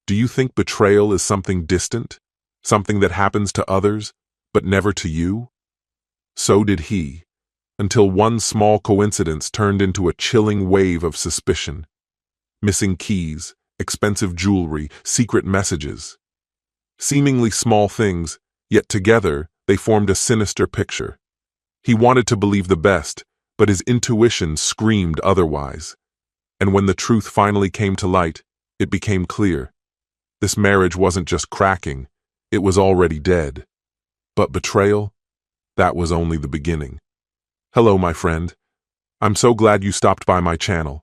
Do you think betrayal is something distant? Something that happens to others, but never to you? So did he, until one small coincidence turned into a chilling wave of suspicion. Missing keys, expensive jewelry, secret messages. Seemingly small things, yet together they formed a sinister picture. He wanted to believe the best, but his intuition screamed otherwise. And when the truth finally came to light, it became clear. This marriage wasn't just cracking, it was already dead. But betrayal? That was only the beginning. Hello, my friend. I'm so glad you stopped by my channel.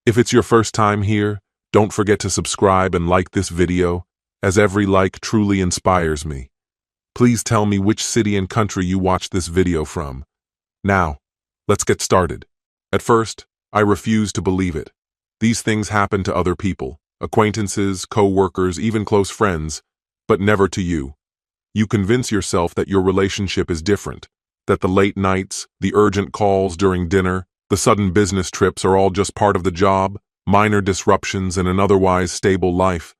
If it's your first time here, don't forget to subscribe and like this video, as every like truly inspires me. Please tell me which city and country you watched this video from. Now, let's get started. At first, I refused to believe it. These things happen to other people, acquaintances, co-workers, even close friends, but never to you. You convince yourself that your relationship is different, that the late nights, the urgent calls during dinner, the sudden business trips are all just part of the job, minor disruptions in an otherwise stable life.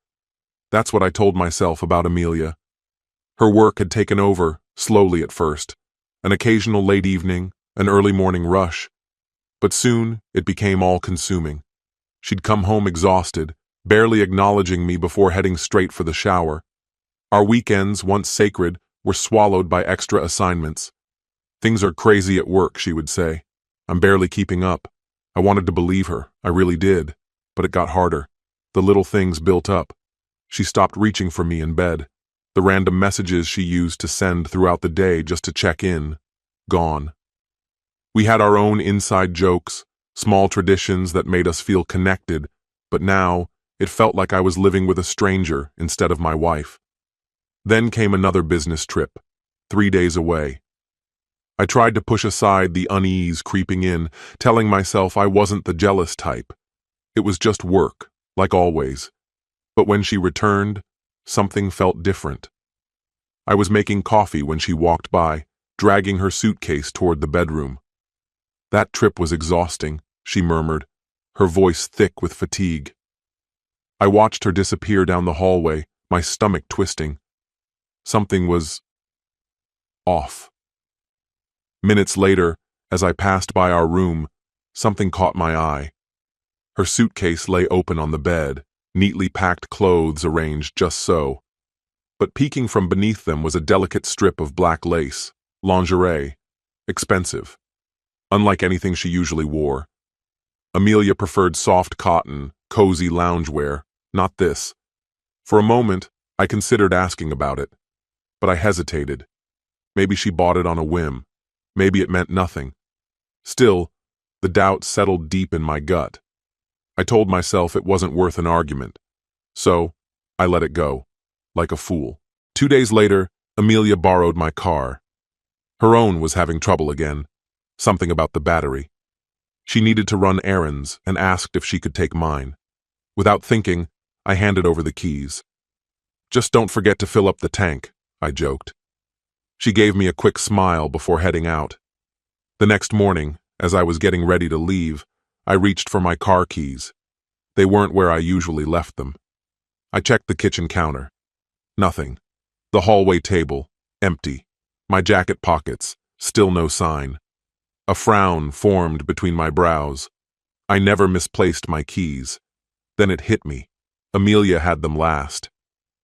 That's what I told myself about Amelia. Her work had taken over, slowly at first, an occasional late evening, an early morning rush. But soon, it became all-consuming. She'd come home exhausted, barely acknowledging me before heading straight for the shower. Our weekends, once sacred, were swallowed by extra assignments. Things are crazy at work, she would say. I'm barely keeping up. I wanted to believe her, I really did. But it got harder. The little things built up. She stopped reaching for me in bed. The random messages she used to send throughout the day just to check in. Gone. We had our own inside jokes, small traditions that made us feel connected, but now it felt like I was living with a stranger instead of my wife. Then came another business trip, 3 days away. I tried to push aside the unease creeping in, telling myself I wasn't the jealous type. It was just work, like always. But when she returned, something felt different. I was making coffee when she walked by, dragging her suitcase toward the bedroom. That trip was exhausting, she murmured, her voice thick with fatigue. I watched her disappear down the hallway, my stomach twisting. Something was off. Minutes later, as I passed by our room, something caught my eye. Her suitcase lay open on the bed, neatly packed clothes arranged just so. But peeking from beneath them was a delicate strip of black lace, lingerie, expensive. Unlike anything she usually wore. Amelia preferred soft cotton, cozy loungewear, not this. For a moment, I considered asking about it, but I hesitated. Maybe she bought it on a whim. Maybe it meant nothing. Still, the doubt settled deep in my gut. I told myself it wasn't worth an argument. So, I let it go, like a fool. 2 days later, Amelia borrowed my car. Her own was having trouble again. Something about the battery. She needed to run errands and asked if she could take mine. Without thinking, I handed over the keys. Just don't forget to fill up the tank, I joked. She gave me a quick smile before heading out. The next morning, as I was getting ready to leave, I reached for my car keys. They weren't where I usually left them. I checked the kitchen counter. Nothing. The hallway table, empty. My jacket pockets, still no sign. A frown formed between my brows. I never misplaced my keys. Then it hit me. Amelia had them last.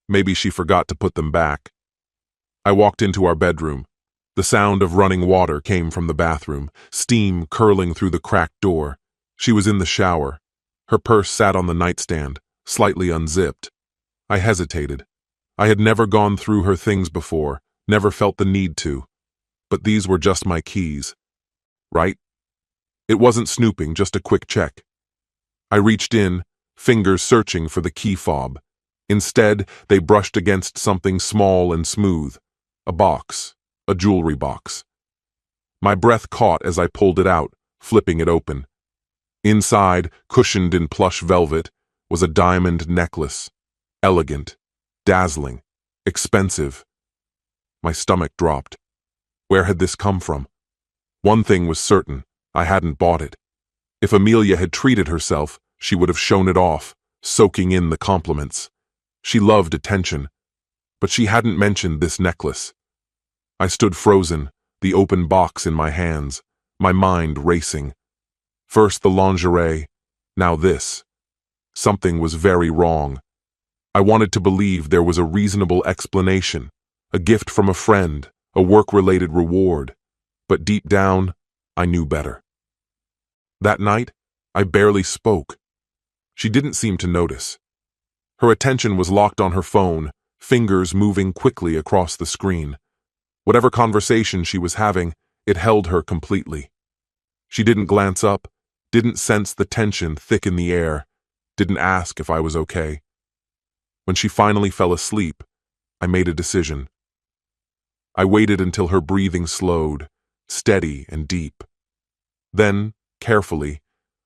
Maybe she forgot to put them back. I walked into our bedroom. The sound of running water came from the bathroom, steam curling through the cracked door. She was in the shower. Her purse sat on the nightstand, slightly unzipped. I hesitated. I had never gone through her things before, never felt the need to. But these were just my keys. Right? It wasn't snooping, just a quick check. I reached in, fingers searching for the key fob. Instead, they brushed against something small and smooth. A box. A jewelry box. My breath caught as I pulled it out, flipping it open. Inside, cushioned in plush velvet, was a diamond necklace. Elegant, dazzling, expensive. My stomach dropped. Where had this come from? One thing was certain, I hadn't bought it. If Amelia had treated herself, she would have shown it off, soaking in the compliments. She loved attention, but she hadn't mentioned this necklace. I stood frozen, the open box in my hands, my mind racing. First the lingerie, now this. Something was very wrong. I wanted to believe there was a reasonable explanation, a gift from a friend, a work-related reward. But deep down, I knew better. That night, I barely spoke. She didn't seem to notice. Her attention was locked on her phone, fingers moving quickly across the screen. Whatever conversation she was having, it held her completely. She didn't glance up, didn't sense the tension thick in the air, didn't ask if I was okay. When she finally fell asleep, I made a decision. I waited until her breathing slowed, steady and deep. Then, carefully,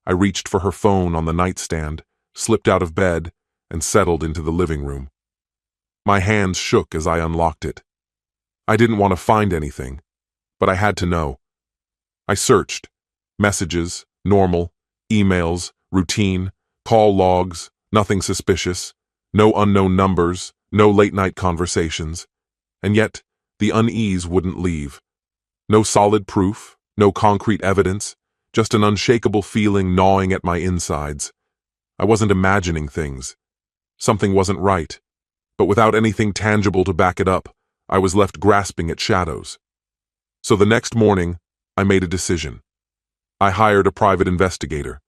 I reached for her phone on the nightstand, slipped out of bed, and settled into the living room. My hands shook as I unlocked it. I didn't want to find anything, but I had to know. I searched. Messages, normal, emails, routine, call logs, nothing suspicious, no unknown numbers, no late-night conversations. And yet, the unease wouldn't leave. No solid proof, no concrete evidence, just an unshakable feeling gnawing at my insides. I wasn't imagining things. Something wasn't right. But without anything tangible to back it up, I was left grasping at shadows. So the next morning, I made a decision. I hired a private investigator.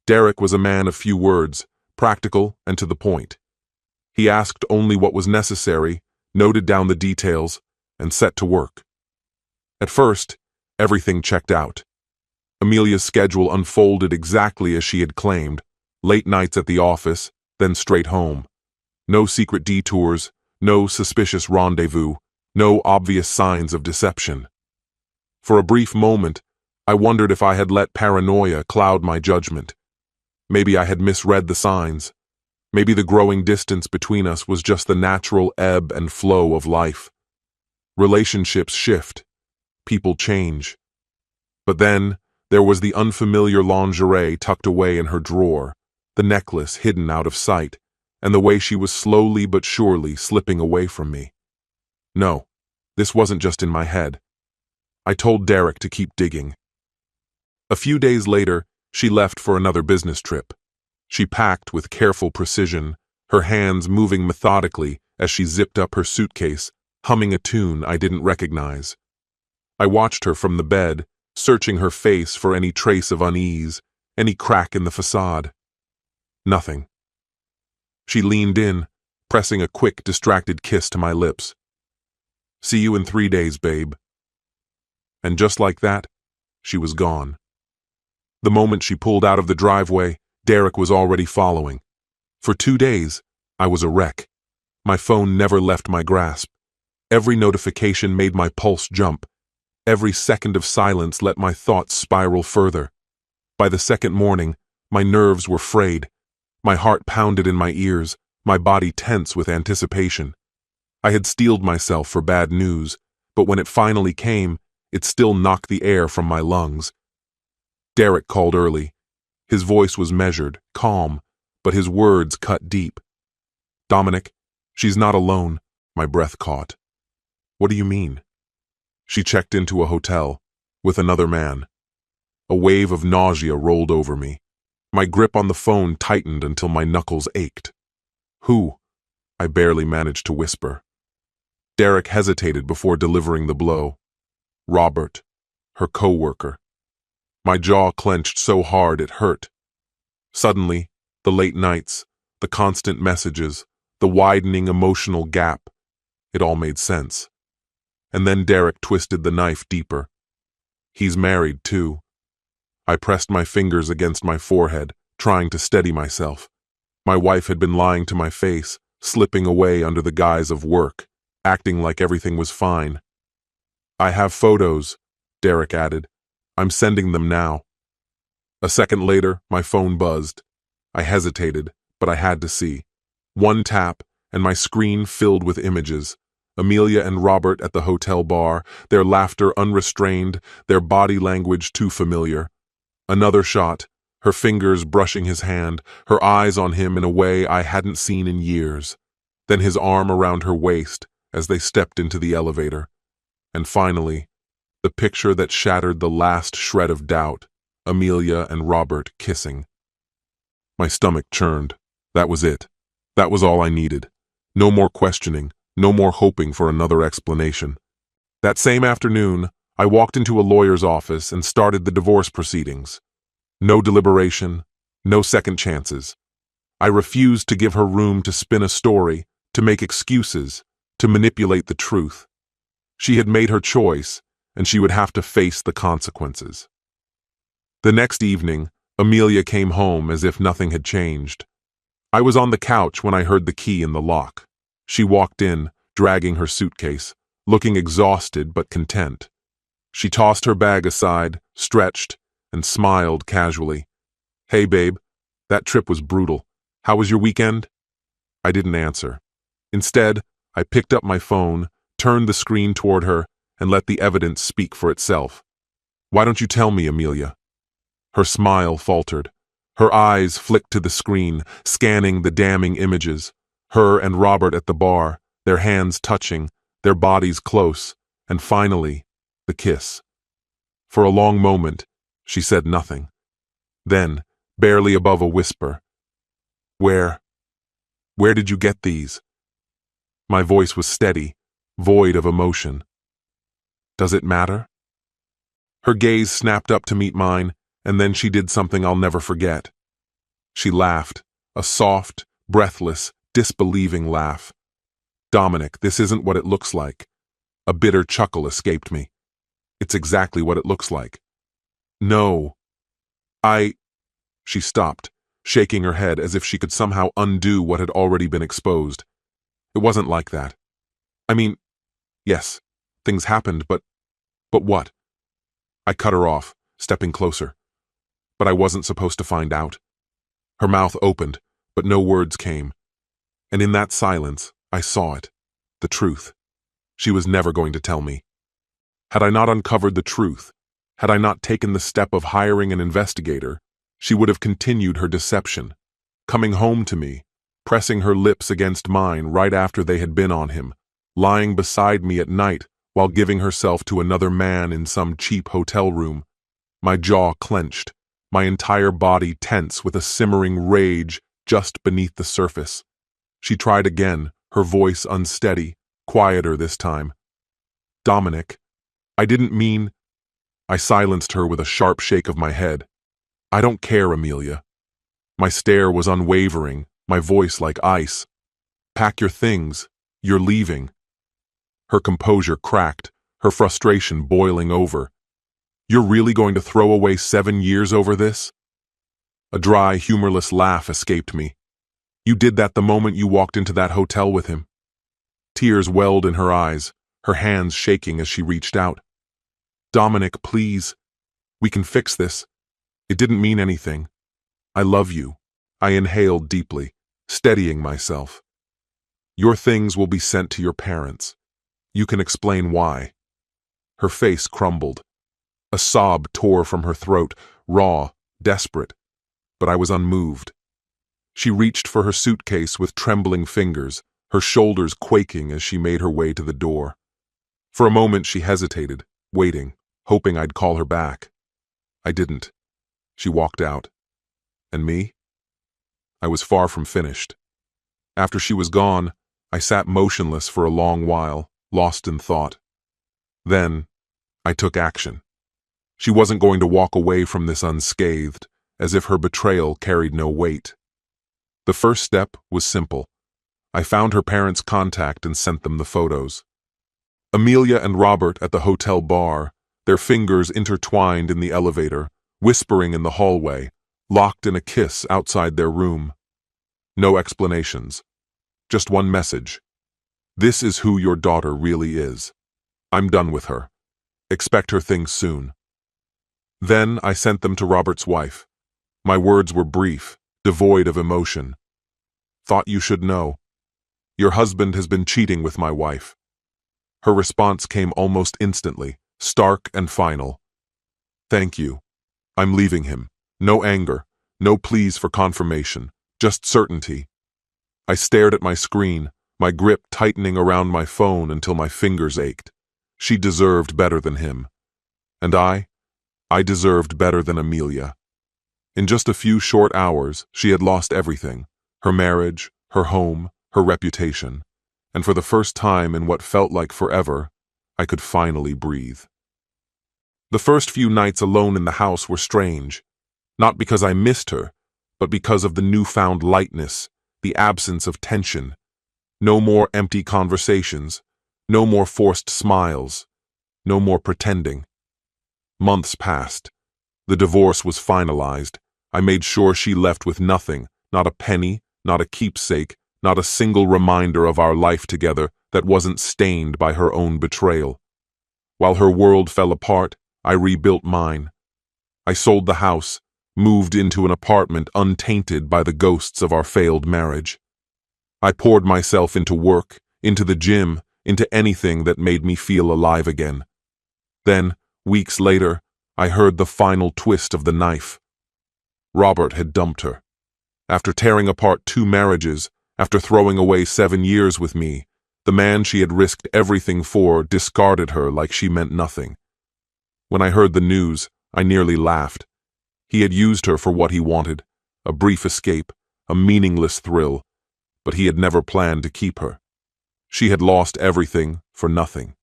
Derek was a man of few words, practical and to the point. He asked only what was necessary, noted down the details, and set to work. At first, everything checked out. Amelia's schedule unfolded exactly as she had claimed, late nights at the office, then straight home. No secret detours, no suspicious rendezvous, no obvious signs of deception. For a brief moment, I wondered if I had let paranoia cloud my judgment. Maybe I had misread the signs. Maybe the growing distance between us was just the natural ebb and flow of life. Relationships shift. People change. But then, there was the unfamiliar lingerie tucked away in her drawer, the necklace hidden out of sight, and the way she was slowly but surely slipping away from me. No, this wasn't just in my head. I told Derek to keep digging. A few days later, she left for another business trip. She packed with careful precision, her hands moving methodically as she zipped up her suitcase, humming a tune I didn't recognize. I watched her from the bed, searching her face for any trace of unease, any crack in the facade. Nothing. She leaned in, pressing a quick, distracted kiss to my lips. "See you in 3 days, babe." And just like that, she was gone. The moment she pulled out of the driveway, Derek was already following. For 2 days, I was a wreck. My phone never left my grasp. Every notification made my pulse jump. Every second of silence let my thoughts spiral further. By the second morning, my nerves were frayed. My heart pounded in my ears, my body tense with anticipation. I had steeled myself for bad news, but when it finally came, it still knocked the air from my lungs. Derek called early. His voice was measured, calm, but his words cut deep. "Dominic, she's not alone," my breath caught. "What do you mean?" She checked into a hotel, with another man. A wave of nausea rolled over me. My grip on the phone tightened until my knuckles ached. "Who?" I barely managed to whisper. Derek hesitated before delivering the blow. "Robert, her co-worker." My jaw clenched so hard it hurt. Suddenly, the late nights, the constant messages, the widening emotional gap, it all made sense. And then Derek twisted the knife deeper. "He's married, too." I pressed my fingers against my forehead, trying to steady myself. My wife had been lying to my face, slipping away under the guise of work, acting like everything was fine. "I have photos," Derek added. "I'm sending them now." A second later, my phone buzzed. I hesitated, but I had to see. One tap, and my screen filled with images. Amelia and Robert at the hotel bar, their laughter unrestrained, their body language too familiar. Another shot, her fingers brushing his hand, her eyes on him in a way I hadn't seen in years. then his arm around her waist as they stepped into the elevator. And finally, the picture that shattered the last shred of doubt, Amelia and Robert kissing. My stomach churned. That was it. That was all I needed. No more questioning, no more hoping for another explanation. That same afternoon, I walked into a lawyer's office and started the divorce proceedings. No deliberation, no second chances. I refused to give her room to spin a story, to make excuses, to manipulate the truth. She had made her choice, and she would have to face the consequences. The next evening, Amelia came home as if nothing had changed. I was on the couch when I heard the key in the lock. She walked in, dragging her suitcase, looking exhausted but content. She tossed her bag aside, stretched, and smiled casually. "Hey, babe, that trip was brutal. How was your weekend?" I didn't answer. Instead, I picked up my phone, turned the screen toward her, and let the evidence speak for itself. "Why don't you tell me, Amelia?" Her smile faltered. Her eyes flicked to the screen, scanning the damning images. Her and Robert at the bar, their hands touching, their bodies close, and finally, the kiss. For a long moment, she said nothing. Then, barely above a whisper, Where did you get these?" My voice was steady, void of emotion. "Does it matter?" Her gaze snapped up to meet mine, and then she did something I'll never forget. She laughed, a soft, breathless, disbelieving laugh. "Dominic, this isn't what it looks like." A bitter chuckle escaped me. "It's exactly what it looks like." "No. She stopped, shaking her head as if she could somehow undo what had already been exposed. "It wasn't like that. I mean, yes, things happened, but what?" I cut her off, stepping closer. "But I wasn't supposed to find out." Her mouth opened, but no words came. And in that silence, I saw it. The truth. She was never going to tell me. Had I not uncovered the truth, had I not taken the step of hiring an investigator, she would have continued her deception, coming home to me, pressing her lips against mine right after they had been on him, lying beside me at night while giving herself to another man in some cheap hotel room. My jaw clenched, my entire body tense with a simmering rage just beneath the surface. She tried again, her voice unsteady, quieter this time. "Dominic, I didn't mean—" I silenced her with a sharp shake of my head. "I don't care, Amelia." My stare was unwavering, my voice like ice. "Pack your things. You're leaving." Her composure cracked, her frustration boiling over. "You're really going to throw away 7 years over this?" A dry, humorless laugh escaped me. "You did that the moment you walked into that hotel with him." Tears welled in her eyes, her hands shaking as she reached out. "Dominic, please. We can fix this. It didn't mean anything. I love you." I inhaled deeply, steadying myself. "Your things will be sent to your parents. You can explain why." Her face crumbled. A sob tore from her throat, raw, desperate, but I was unmoved. She reached for her suitcase with trembling fingers, her shoulders quaking as she made her way to the door. For a moment she hesitated, waiting, hoping I'd call her back. I didn't. She walked out. And me? I was far from finished. After she was gone, I sat motionless for a long while, lost in thought. Then, I took action. She wasn't going to walk away from this unscathed, as if her betrayal carried no weight. The first step was simple. I found her parents' contact and sent them the photos. Amelia and Robert at the hotel bar, their fingers intertwined in the elevator, whispering in the hallway, locked in a kiss outside their room. No explanations. Just one message. "This is who your daughter really is. I'm done with her. Expect her things soon." Then I sent them to Robert's wife. My words were brief, devoid of emotion. "Thought you should know. Your husband has been cheating with my wife." Her response came almost instantly, stark and final. "Thank you. I'm leaving him. No anger, no pleas for confirmation, just certainty." I stared at my screen, my grip tightening around my phone until my fingers ached. She deserved better than him. And I deserved better than Amelia. In just a few short hours, she had lost everything: her marriage, her home, her reputation. And for the first time in what felt like forever, I could finally breathe. The first few nights alone in the house were strange, not because I missed her, but because of the newfound lightness, the absence of tension. No more empty conversations, no more forced smiles, no more pretending. Months passed. The divorce was finalized. I made sure she left with nothing, not a penny, not a keepsake, not a single reminder of our life together that wasn't stained by her own betrayal. While her world fell apart, I rebuilt mine. I sold the house, moved into an apartment untainted by the ghosts of our failed marriage. I poured myself into work, into the gym, into anything that made me feel alive again. Then, weeks later, I heard the final twist of the knife. Robert had dumped her. After tearing apart 2 marriages, after throwing away 7 years with me, the man she had risked everything for discarded her like she meant nothing. When I heard the news, I nearly laughed. He had used her for what he wanted, a brief escape, a meaningless thrill, but he had never planned to keep her. She had lost everything for nothing.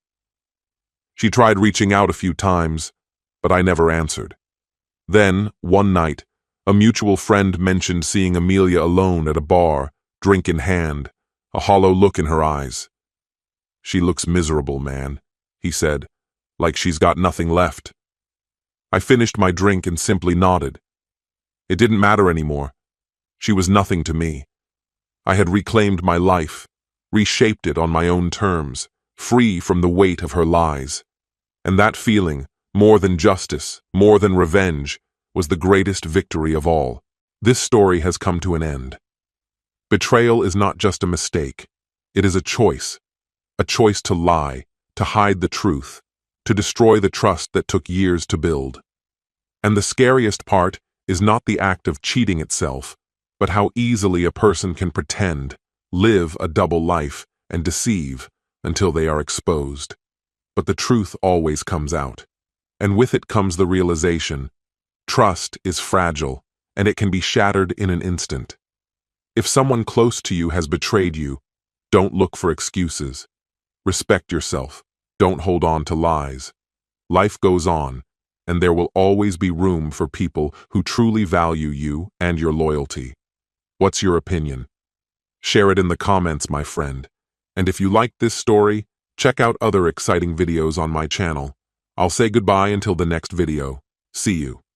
She tried reaching out a few times, but I never answered. Then, one night, a mutual friend mentioned seeing Amelia alone at a bar, drink in hand, a hollow look in her eyes. "She looks miserable, man," he said, "like she's got nothing left." I finished my drink and simply nodded. It didn't matter anymore. She was nothing to me. I had reclaimed my life, reshaped it on my own terms, free from the weight of her lies. And that feeling, more than justice, more than revenge, was the greatest victory of all. This story has come to an end. Betrayal is not just a mistake. It is a choice to lie, to hide the truth, to destroy the trust that took years to build. And the scariest part is not the act of cheating itself, but how easily a person can pretend, live a double life, and deceive until they are exposed. But the truth always comes out. And with it comes the realization: trust is fragile, and it can be shattered in an instant. If someone close to you has betrayed you, don't look for excuses. Respect yourself. Don't hold on to lies. Life goes on, and there will always be room for people who truly value you and your loyalty. What's your opinion? Share it in the comments, my friend. And if you liked this story, check out other exciting videos on my channel. I'll say goodbye until the next video. See you.